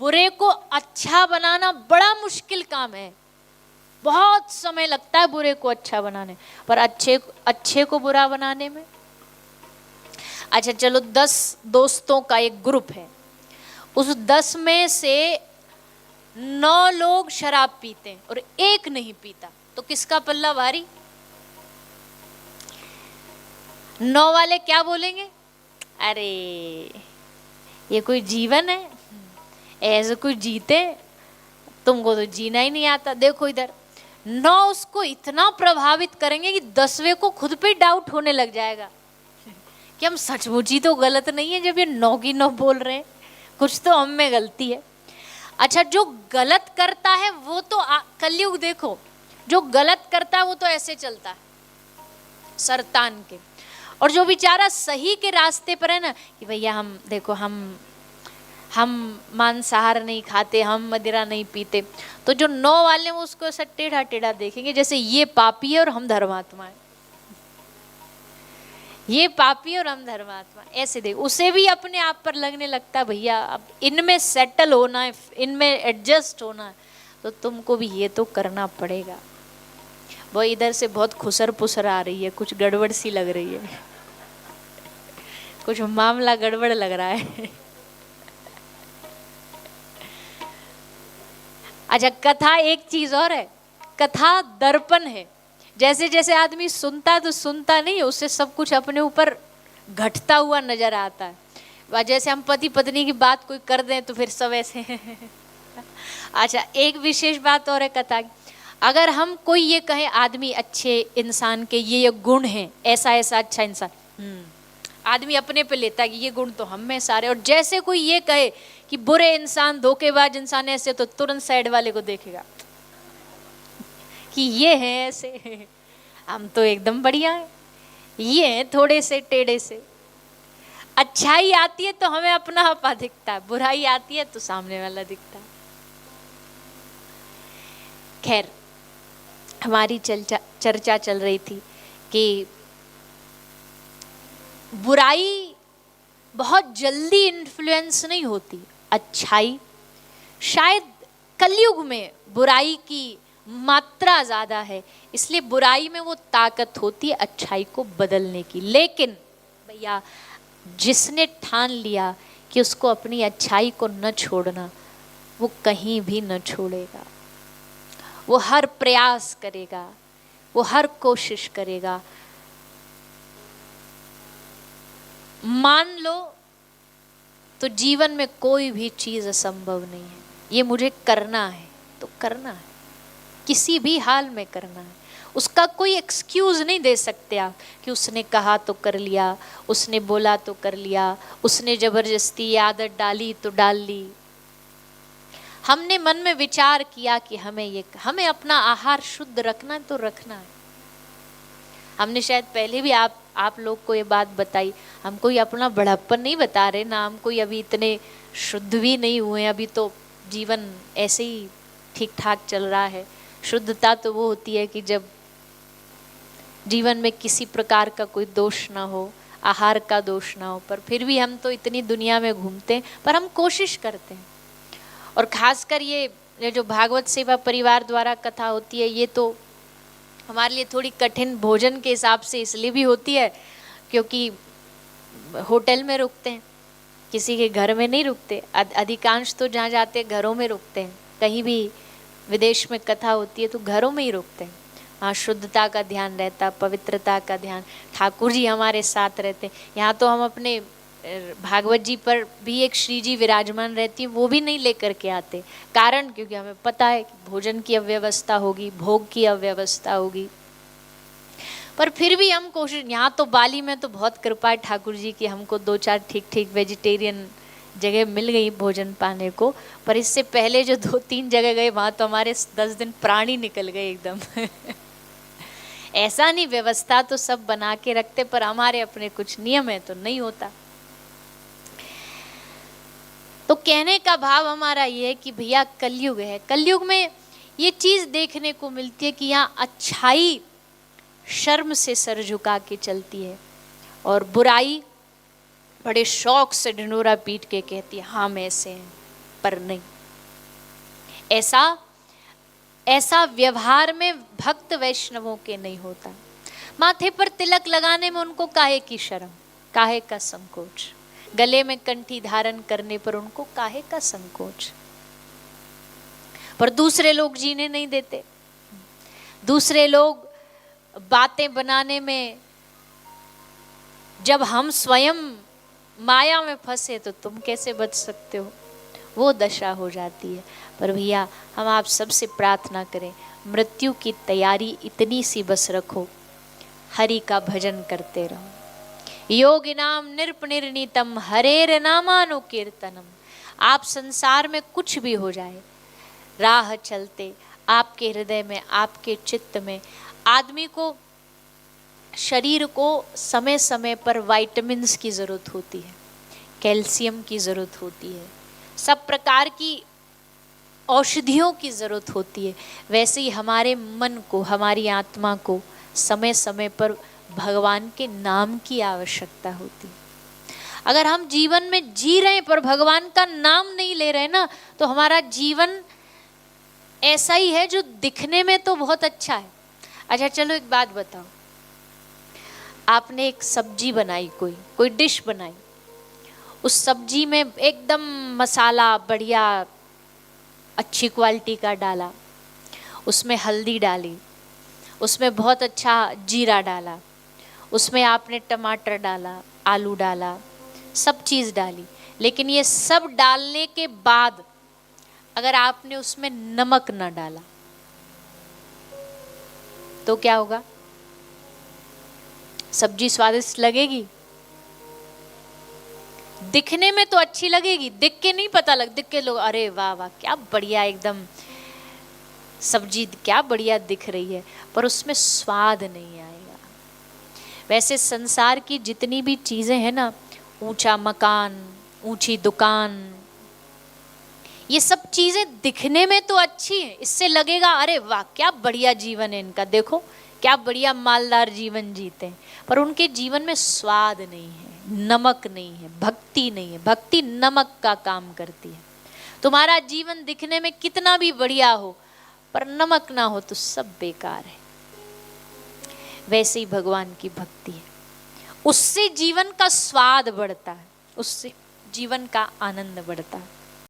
बुरे को अच्छा बनाना बड़ा मुश्किल काम है, बहुत समय लगता है बुरे को अच्छा बनाने, पर अच्छे को बुरा बनाने में। अच्छा चलो, 10 दोस्तों का एक ग्रुप है, उस 10 में से 9 लोग शराब पीते हैं और एक नहीं पीता, तो किसका पल्ला भारी? 9 वाले क्या बोलेंगे? अरे ये कोई जीवन है, ऐसे कोई जीते, तुमको तो जीना ही नहीं आता, देखो इधर। 9 उसको इतना प्रभावित करेंगे कि 10वें को खुद पे डाउट होने लग जाएगा कि हम सचमुच ही तो गलत नहीं है जब ये 9 की 9 बोल रहे हैं, कुछ तो हम में गलती है। अच्छा, जो गलत करता है वो तो कलयुग देखो, जो गलत करता है वो तो ऐसे चलता है सर-तान के, और जो बेचारा सही के रास्ते पर है ना कि भैया हम देखो, हम मांसाहार नहीं खाते, हम मदिरा नहीं पीते, तो जो 9 वाले वो उसको ऐसा टेढ़ा टेढ़ा देखेंगे जैसे ये पापी है और हम धर्मात्मा है, ये पापी और हम धर्मात्मा, ऐसे देख। उसे भी अपने आप पर लगने लगता है भैया अब इनमें सेटल होना है, इनमें एडजस्ट होना है, तो तुमको भी ये तो करना पड़ेगा। वो इधर से बहुत खुसर पुसर आ रही है, कुछ गड़बड़ सी लग रही है, कुछ मामला गड़बड़ लग रहा है। अच्छा, कथा एक चीज और है, कथा दर्पण है। जैसे जैसे आदमी सुनता है तो सुनता नहीं है, उससे सब कुछ अपने ऊपर घटता हुआ नजर आता है। जैसे हम पति पत्नी की बात कोई कर दें तो फिर सब ऐसे अच्छा, एक विशेष बात और है कथा की, अगर हम कोई ये कहे आदमी अच्छे इंसान के ये गुण हैं, ऐसा ऐसा अच्छा इंसान, आदमी अपने पे लेता है कि ये गुण तो हम में सारे, और जैसे कोई ये कहे कि बुरे इंसान, धोखेबाज इंसान ऐसे, तो तुरंत साइड वाले को देखेगा कि ये है ऐसे, हम तो एकदम बढ़िया है, ये है थोड़े से टेढ़े से। अच्छाई आती है तो हमें अपना आपा दिखता है, बुराई आती है तो सामने वाला दिखता है। खैर, हमारी चर्चा चल रही थी कि बुराई बहुत जल्दी इन्फ्लुएंस नहीं होती, अच्छाई शायद कलयुग में बुराई की मात्रा ज्यादा है, इसलिए बुराई में वो ताकत होती है अच्छाई को बदलने की। लेकिन भैया जिसने ठान लिया कि उसको अपनी अच्छाई को न छोड़ना, वो कहीं भी न छोड़ेगा, वो हर प्रयास करेगा, वो हर कोशिश करेगा। मान लो तो जीवन में कोई भी चीज असंभव नहीं है, ये मुझे करना है तो करना है, किसी भी हाल में करना है। उसका कोई एक्सक्यूज नहीं दे सकते आप कि उसने कहा तो कर लिया, उसने बोला तो कर लिया, उसने जबरदस्ती ये आदत डाली तो डाल ली। हमने मन में विचार किया कि हमें अपना आहार शुद्ध रखना है तो रखना है। हमने शायद पहले भी आप लोग को ये बात बताई, हम कोई अपना बड़प्पन नहीं बता रहे ना, हम कोई अभी इतने शुद्ध भी नहीं हुए, अभी तो जीवन ऐसे ही ठीक ठाक चल रहा है। शुद्धता तो वो होती है कि जब जीवन में किसी प्रकार का कोई दोष ना हो, आहार का दोष ना हो, पर फिर भी हम तो इतनी दुनिया में घूमते हैं, पर हम कोशिश करते हैं। और खासकर ये जो भागवत सेवा परिवार द्वारा कथा होती है, ये तो हमारे लिए थोड़ी कठिन भोजन के हिसाब से इसलिए भी होती है क्योंकि होटल में रुकते हैं, किसी के घर में नहीं रुकते। अधिकांश तो जहाँ जाते हैं घरों में रुकते हैं, कहीं भी विदेश में कथा होती है तो घरों में ही रुकते हैं। वहाँ शुद्धता का ध्यान रहता, पवित्रता का ध्यान, ठाकुर जी हमारे साथ रहते हैं। यहाँ तो हम अपने भागवत जी पर भी एक श्री जी विराजमान रहती है, वो भी नहीं लेकर के आते, कारण क्योंकि हमें पता है कि भोजन की अव्यवस्था होगी, भोग की अव्यवस्था होगी। पर फिर भी हम कोशिश, यहाँ तो बाली में तो बहुत कृपा है ठाकुर जी की, हमको 2-4 ठीक वेजिटेरियन जगह मिल गई भोजन पाने को, पर इससे पहले जो 2-3 जगह गए वहाँ तो हमारे 10 दिन प्राण ही निकल गए एकदम ऐसा नहीं, व्यवस्था तो सब बना के रखते, पर हमारे अपने कुछ नियम है तो नहीं होता। तो कहने का भाव हमारा ये है कि भैया कलयुग है, कलयुग में ये चीज देखने को मिलती है कि यहाँ अच्छाई शर्म से सर झुका के चलती है और बुराई बड़े शौक से ढिंढोरा पीट के कहती है हम ऐसे हैं, पर नहीं। ऐसा व्यवहार में भक्त वैष्णवों के नहीं होता। माथे पर तिलक लगाने में उनको काहे की शर्म, काहे का संकोच, गले में कंठी धारण करने पर उनको काहे का संकोच। पर दूसरे लोग जीने नहीं देते, दूसरे लोग बातें बनाने में, जब हम स्वयं माया में फंसे तो तुम कैसे बच सकते हो, वो दशा हो जाती है। पर भैया हम आप सबसे प्रार्थना करें, मृत्यु की तैयारी इतनी सी बस रखो, हरि का भजन करते रहो। योगिनाम निर्पनिर्णीतम हरेर नामानुकीर्तनम। आप संसार में कुछ भी हो जाए, राह चलते आपके हृदय में, आपके चित्त में, आदमी को, शरीर को समय समय पर विटामिन्स की ज़रूरत होती है, कैल्शियम की ज़रूरत होती है, सब प्रकार की औषधियों की ज़रूरत होती है। वैसे ही हमारे मन को, हमारी आत्मा को समय समय पर भगवान के नाम की आवश्यकता होती है। अगर हम जीवन में जी रहे हैं पर भगवान का नाम नहीं ले रहे ना, तो हमारा जीवन ऐसा ही है जो दिखने में तो बहुत अच्छा है। अच्छा चलो एक बात बताओ, आपने एक सब्जी बनाई, कोई डिश बनाई, उस सब्जी में एकदम मसाला बढ़िया अच्छी क्वालिटी का डाला, उसमें हल्दी डाली, उसमें बहुत अच्छा जीरा डाला, उसमें आपने टमाटर डाला, आलू डाला, सब चीज़ डाली, लेकिन ये सब डालने के बाद अगर आपने उसमें नमक न डाला तो क्या होगा? सब्जी स्वादिष्ट लगेगी? दिखने में तो अच्छी लगेगी, दिख के नहीं पता लग, दिख के लोग अरे वाह वाह क्या बढ़िया एकदम सब्जी क्या बढ़िया दिख रही है, पर उसमें स्वाद नहीं आएगा। वैसे संसार की जितनी भी चीजें हैं ना, ऊंचा मकान, ऊंची दुकान, ये सब चीजें दिखने में तो अच्छी है, इससे लगेगा अरे वाह क्या बढ़िया जीवन है इनका, देखो क्या बढ़िया मालदार जीवन जीते हैं, पर उनके जीवन में स्वाद नहीं है, नमक नहीं है, भक्ति नहीं है। भक्ति नमक का काम करती है। तुम्हारा जीवन दिखने में कितना भी बढ़िया हो पर नमक ना हो तो सब बेकार है। वैसे ही भगवान की भक्ति है, उससे जीवन का स्वाद बढ़ता है, उससे जीवन का आनंद बढ़ता है।